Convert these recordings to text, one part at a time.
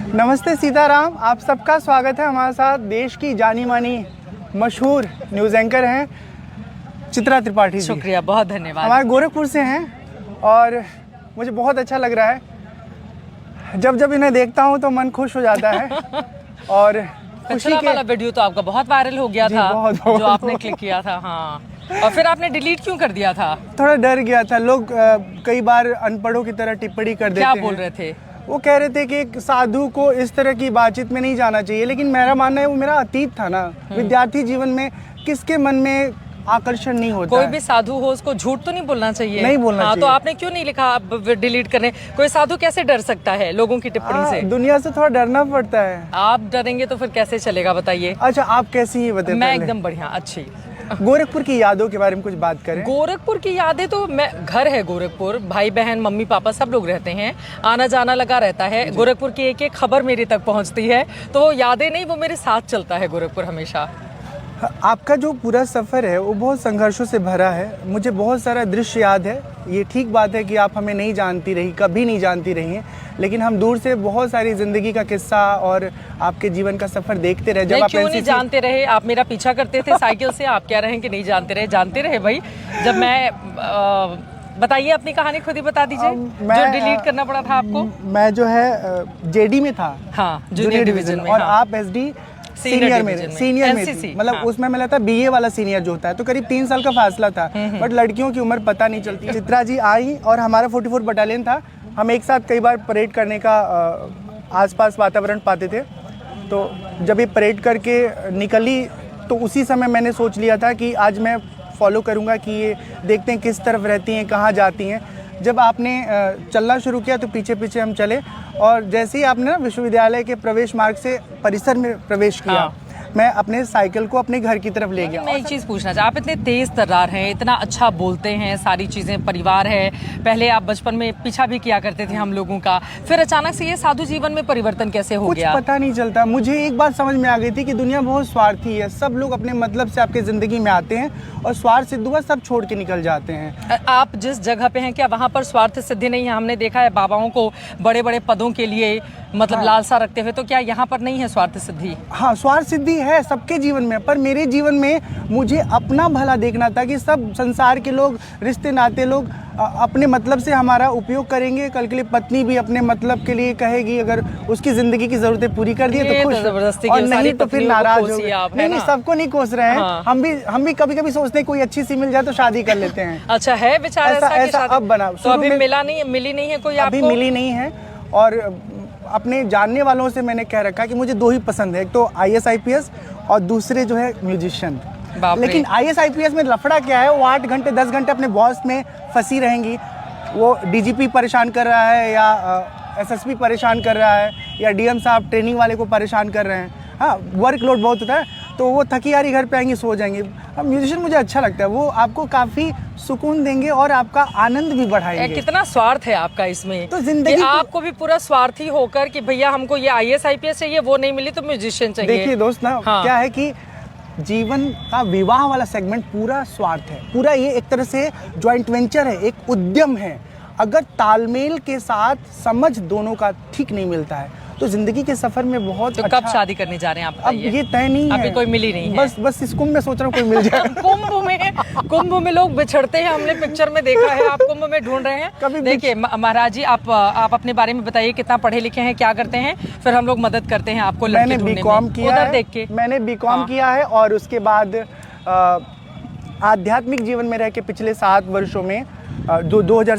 नमस्ते सीताराम, आप सबका स्वागत है हमारे साथ। देश की जानी मानी मशहूर न्यूज़ एंकर हैं चित्रा त्रिपाठी जी। शुक्रिया, बहुत धन्यवाद। हमारे गोरखपुर से हैं और मुझे बहुत अच्छा लग रहा है। जब जब इन्हें देखता हूं तो मन खुश हो जाता है। और खुशी के वाला वीडियो तो आपका बहुत वायरल हो गया था, बहुत। जो आपने क्लिक किया था। हाँ, और फिर आपने डिलीट क्यों कर दिया था? थोड़ा डर गया था। लोग कई बार अनपढ़ों की तरह टिप्पणी कर देते हैं। क्या बोल रहे थे? वो कह रहे थे कि एक साधु को इस तरह की बातचीत में नहीं जाना चाहिए, लेकिन मेरा मानना है वो मेरा अतीत था ना। विद्यार्थी जीवन में किसके मन में आकर्षण नहीं होता? कोई भी साधु हो उसको झूठ तो नहीं बोलना चाहिए। नहीं बोलना चाहिए। तो आपने क्यों नहीं लिखा आप डिलीट करने? कोई साधु कैसे डर सकता है लोगों की टिप्पणी से? दुनिया से थोड़ा डरना पड़ता है। आप डरेंगे तो फिर कैसे चलेगा, बताइए। अच्छा, आप कैसी है बताइए? मैं एकदम बढ़िया, अच्छी। गोरखपुर की यादों के बारे में कुछ बात करें। गोरखपुर की यादें तो मैं, घर है गोरखपुर, भाई बहन मम्मी पापा सब लोग रहते हैं, आना जाना लगा रहता है। गोरखपुर की एक एक खबर मेरे तक पहुंचती है, तो वो यादें नहीं, वो मेरे साथ चलता है गोरखपुर हमेशा। आपका जो पूरा सफ़र है वो बहुत संघर्षों से भरा है। मुझे बहुत सारा दृश्य याद है। ये ठीक बात है कि आप हमें नहीं जानती रही, कभी नहीं जानती रही हैं, लेकिन हम दूर से बहुत सारी ज़िंदगी का किस्सा और आपके जीवन का सफ़र देखते रहे। जब आप क्यों नहीं जानते रहे? आप मेरा पीछा करते थे साइकिल से, आप क्या रहे कि नहीं जानते रहे? जानते रहे भाई। जब मैं बताइए अपनी कहानी, खुद ही बता दीजिए। जो डिलीट करना पड़ा था आपको? मैं जो है जेडी में था। हाँ, जूनियर डिवीजन में। और आप एसडी सीनियर में NCC, मतलब हाँ। उसमें मिला था बीए वाला सीनियर जो होता है, तो करीब 3 साल का फासला था। बट लड़कियों की उम्र पता नहीं चलती। चित्रा जी आई और हमारा 44 बटालियन था। हम एक साथ कई बार परेड करने का आसपास वातावरण पाते थे। तो जब ये परेड करके निकली तो उसी समय मैंने सोच लिया था कि आज मैं फॉलो करूँगा कि ये देखते हैं किस तरफ रहती हैं, कहाँ जाती हैं। जब आपने चलना शुरू किया तो पीछे पीछे हम चले, और जैसे ही आपने ना विश्वविद्यालय के प्रवेश मार्ग से परिसर में प्रवेश किया, हाँ। मैं अपने साइकिल को अपने घर की तरफ ले गया। मैं एक चीज़ पूछना चाहता, आप इतने तेज तर्रार हैं, इतना अच्छा बोलते हैं, सारी चीज़ें, परिवार है, पहले आप बचपन में पीछा भी किया करते थे हम लोगों का, फिर अचानक से ये साधु जीवन में परिवर्तन कैसे हो गया? कुछ पता नहीं चलता। मुझे एक बात समझ में आ गई थी कि दुनिया बहुत स्वार्थी है। सब लोग अपने मतलब से आपके ज़िंदगी में आते हैं और स्वार्थ सिद्ध हुआ सब छोड़ के निकल जाते हैं। आप जिस जगह पे हैं, क्या वहाँ पर स्वार्थ सिद्धि नहीं है? हमने देखा है बाबाओं को बड़े बड़े पदों के लिए मतलब लालसा रखते हुए, तो क्या यहाँ पर नहीं है स्वार्थ सिद्धि? हाँ, स्वार्थ सिद्धि है सबके जीवन में, पर मेरे जीवन में मुझे अपना भला देखना था कि सब संसार के लोग, रिश्ते नाते लोग अपने मतलब से हमारा उपयोग करेंगे। कल के लिए पत्नी भी अपने मतलब के लिए कहेगी, अगर उसकी जिंदगी की जरूरतें पूरी कर दी तो खुश, और नहीं तो फिर नाराज हो। नहीं, सबको नहीं कोस रहे हैं। हाँ। हम भी कभी कभी सोचते हैं कोई अच्छी सी मिल जाए तो शादी कर लेते हैं। अच्छा है विचार ऐसा अब बना। तो अभी मिली नहीं है कोई आपको? अभी मिली नहीं है। और अपने जानने वालों से मैंने कह रखा कि मुझे 2 ही पसंद है, एक तो IAS IPS और दूसरे जो है म्यूजिशियन। लेकिन IAS IPS में लफड़ा क्या है, वो 8 घंटे 10 घंटे अपने बॉस में फंसी रहेंगी। वो DGP परेशान कर रहा है या SSP परेशान कर रहा है या DM साहब ट्रेनिंग वाले को परेशान कर रहे हैं। हाँ, वर्कलोड बहुत होता है, तो वो थकी हारी घर पे आएंगे, सो जाएंगे। अब म्यूजिशियन मुझे अच्छा लगता है, वो आपको काफ़ी सुकून देंगे और आपका आनंद भी बढ़ाएंगे। कितना स्वार्थ है आपका इसमें, तो जिंदगी आपको भी पूरा स्वार्थी होकर कि भैया हमको ये IAS IPS चाहिए, वो नहीं मिली तो म्यूजिशियन चाहिए। देखिए दोस्त ना, हाँ। क्या है कि जीवन का विवाह वाला सेगमेंट पूरा स्वार्थ है। पूरा ये एक तरह से जॉइंट वेंचर है, एक उद्यम है। अगर तालमेल के साथ समझ दोनों का ठीक नहीं मिलता है तो जिंदगी के सफर में बहुत तो कब शादी करने जा रहे हैं आप? अब ये तय नहीं है, अभी कोई मिली नहीं है। बस इस कुंभ में सोच रहा हूँ कोई मिल जाए। कुंभ में लोग बिछड़ते हैं, हमने पिक्चर में देखा है। आप कुंभ में ढूंढ रहे हैं? देखिए महाराज जी, आप अपने बारे में बताइए, कितना पढ़े लिखे हैं, क्या करते हैं, फिर हम लोग मदद करते हैं आपको। मैंने बीकॉम किया है, देख के मैंने बीकॉम किया है, और उसके बाद आध्यात्मिक जीवन में रह के पिछले 7 वर्षों में 2008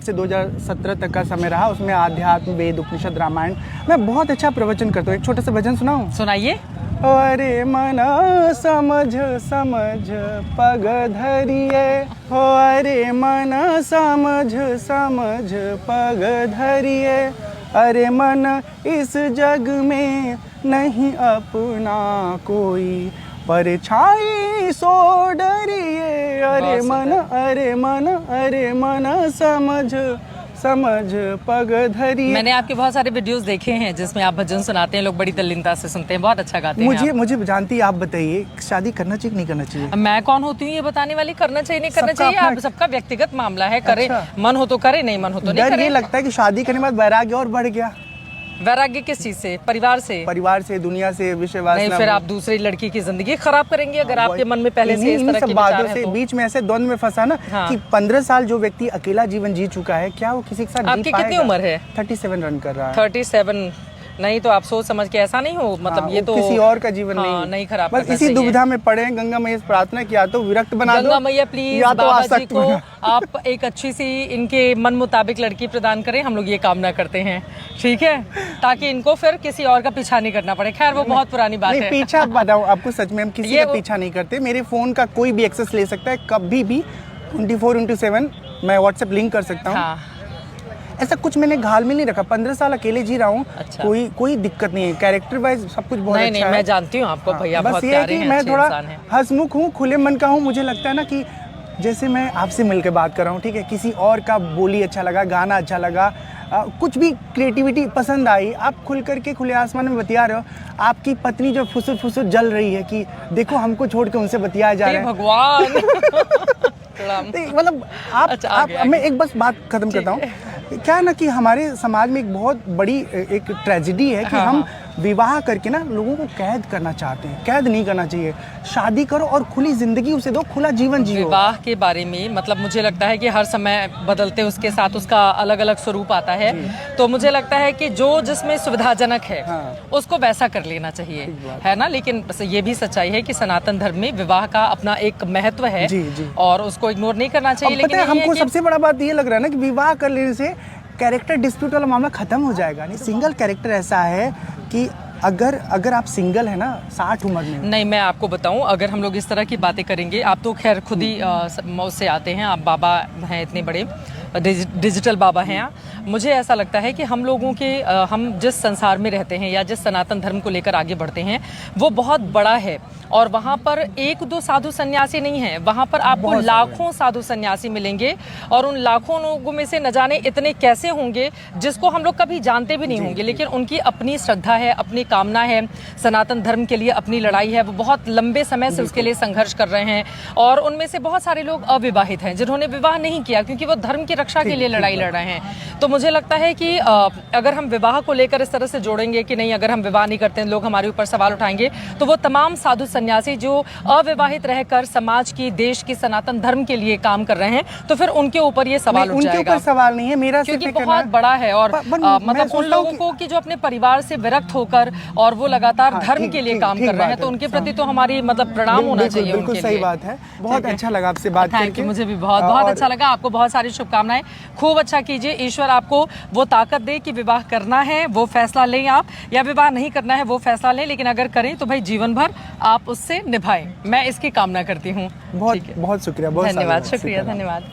से 2017 तक का समय रहा। उसमें आध्यात्म, वेद, उपनिषद, रामायण, मैं बहुत अच्छा प्रवचन करता हूँ। एक छोटा सा भजन सुनाऊँ? सुनाइए। अरे मना समझ समझ पग धरिए, हो अरे मना समझ समझ पग धरिए, अरे मन इस जग में नहीं अपना कोई, परछाई सो डरिए, अरे मन समझ समझ पग धरी। मैंने आपके बहुत सारे वीडियोस देखे हैं जिसमें आप भजन सुनाते हैं, लोग बड़ी तल्लीनता से सुनते हैं, बहुत अच्छा गाते हैं। मुझे जानती है, आप बताइए शादी करना चाहिए नहीं करना चाहिए? मैं कौन होती हूँ ये बताने वाली? करना चाहिए नहीं करना चाहिए आप सबका व्यक्तिगत मामला है। करे मन हो तो करे, नहीं मन हो तो नहीं करे। ये लगता है कि शादी करने के बाद वैराग्य और बढ़ गया। वैराग्य किस चीज से? परिवार से? परिवार से, दुनिया से, विषय वासना। नहीं, फिर आप दूसरी लड़की की जिंदगी खराब करेंगे अगर आपके मन में पहले से इस तरह के विचार हैं तो। बीच में ऐसे द्वंद में फंसा ना कि 15 साल जो व्यक्ति अकेला जीवन जी चुका है, क्या वो किसी के साथ जी आपकी कितनी उम्र है? 37 रन कर रहा है। 37 नहीं तो आप सोच समझ के ऐसा नहीं हो, मतलब ये तो किसी और का जीवन नहीं खराब बस इसी दुविधा में पड़े हैं। गंगा मैया से प्रार्थना किया तो विरक्त बना दो, गंगा मैया प्लीज या तो बाबा जी आसक्त को बना। आप एक अच्छी सी इनके मन मुताबिक लड़की प्रदान करें, हम लोग ये कामना करते हैं, ठीक है, ताकि इनको फिर किसी और का पीछा नहीं करना पड़े। खैर वो बहुत पुरानी बात है। पीछा बताऊं आपको, सच में हम किसी का पीछा नहीं करते। मेरे फोन का कोई भी एक्सेस ले सकता है कभी भी, 24/7 मैं व्हाट्सएप लिंक कर सकता हूँ। हाँ। ऐसा कुछ मैंने घाल में नहीं रखा। 15 साल अकेले जी रहा हूँ। अच्छा। कोई दिक्कत नहीं है। कैरेक्टर वाइज सब कुछ बहुत अच्छा है। मैं जानती हूँ आपको भैया, बस बहुत ये है प्यारे कि हैं, मैं अच्छे थोड़ा इंसान हैं। हंसमुख हूँ, खुले मन का हूँ। मुझे लगता है ना कि जैसे मैं आपसे मिलकर बात कर रहा हूँ, ठीक है, किसी और का बोली अच्छा लगा, गाना अच्छा लगा, कुछ भी क्रिएटिविटी पसंद आई, आप खुल करके खुले आसमान में बतिया रहे हो। आपकी पत्नी जो फुसुर फुसुर जल रही है कि देखो हमको छोड़ के उनसे बतियाया जा रहा है। भगवान मतलब आप मैं एक बस बात खत्म करता हूँ। क्या है ना कि हमारे समाज में एक बहुत बड़ी एक ट्रेजेडी है कि हम विवाह करके ना लोगों को कैद करना चाहते हैं। कैद नहीं करना चाहिए। शादी करो और खुली जिंदगी उसे दो, खुला जीवन जियो। विवाह के बारे में मतलब मुझे लगता है कि हर समय बदलते उसके साथ उसका अलग अलग स्वरूप आता है, तो मुझे लगता है कि जो जिसमें सुविधाजनक है उसको वैसा कर लेना चाहिए, है ना। लेकिन ये भी सच्चाई है कि सनातन धर्म में विवाह का अपना एक महत्व है और उसको इग्नोर नहीं करना चाहिए। लेकिन हमको सबसे बड़ा बात ये लग रहा है ना कि विवाह कर लेने से कैरेक्टर डिस्प्यूट वाला मामला खत्म हो जाएगा। नहीं, सिंगल कैरेक्टर ऐसा है कि अगर आप सिंगल है ना 60 उम्र में। नहीं, मैं आपको बताऊं, अगर हम लोग इस तरह की बातें करेंगे, आप तो खैर खुद ही उससे आते हैं, आप बाबा हैं इतने बड़े, डिजिटल बाबा हैं। मुझे ऐसा लगता है कि हम लोगों के हम जिस संसार में रहते हैं या जिस सनातन धर्म को लेकर आगे बढ़ते हैं वो बहुत बड़ा है और वहाँ पर एक दो साधु सन्यासी नहीं है, वहाँ पर आपको लाखों साधु सन्यासी मिलेंगे और उन लाखों लोगों में से न जाने इतने कैसे होंगे जिसको हम लोग कभी जानते भी नहीं होंगे, लेकिन उनकी अपनी श्रद्धा है, अपनी कामना है, सनातन धर्म के लिए अपनी लड़ाई है, वो बहुत लंबे समय से उसके लिए संघर्ष कर रहे हैं। और उनमें से बहुत सारे लोग अविवाहित हैं जिन्होंने विवाह नहीं किया क्योंकि वो धर्म की रक्षा के लिए लड़ाई लड़ रहे हैं। तो मुझे लगता है कि अगर हम विवाह को लेकर इस तरह से जोड़ेंगे कि नहीं, अगर हम विवाह नहीं करते हैं लोग हमारे ऊपर सवाल उठाएंगे, तो वो तमाम साधु सन्यासी जो अविवाहित रहकर समाज की, देश की, सनातन धर्म के लिए काम कर रहे हैं, तो फिर उनके ऊपर ये सवाल उठ जाएगा। उनके ऊपर सवाल नहीं है मेरा, क्योंकि बहुत बड़ा है। और मतलब उन लोगों को कि जो अपने परिवार से विरक्त होकर और वो लगातार धर्म के लिए काम कर रहे हैं, तो उनके प्रति तो हमारी मतलब प्रणाम होना चाहिए। बिल्कुल सही बात है। बहुत अच्छा लगा आपसे बात करके। मुझे भी बहुत बहुत अच्छा लगा। आपको बहुत सारी शुभकामनाएं। खूब अच्छा कीजिए, ईश्वर आपको वो ताकत दे कि विवाह करना है वो फैसला लें आप, या विवाह नहीं करना है वो फैसला लें, लेकिन अगर करें तो भाई जीवन भर आप उससे निभाएं। मैं इसकी कामना करती हूँ। बहुत शुक्रिया, बहुत धन्यवाद, शुक्रिया, धन्यवाद।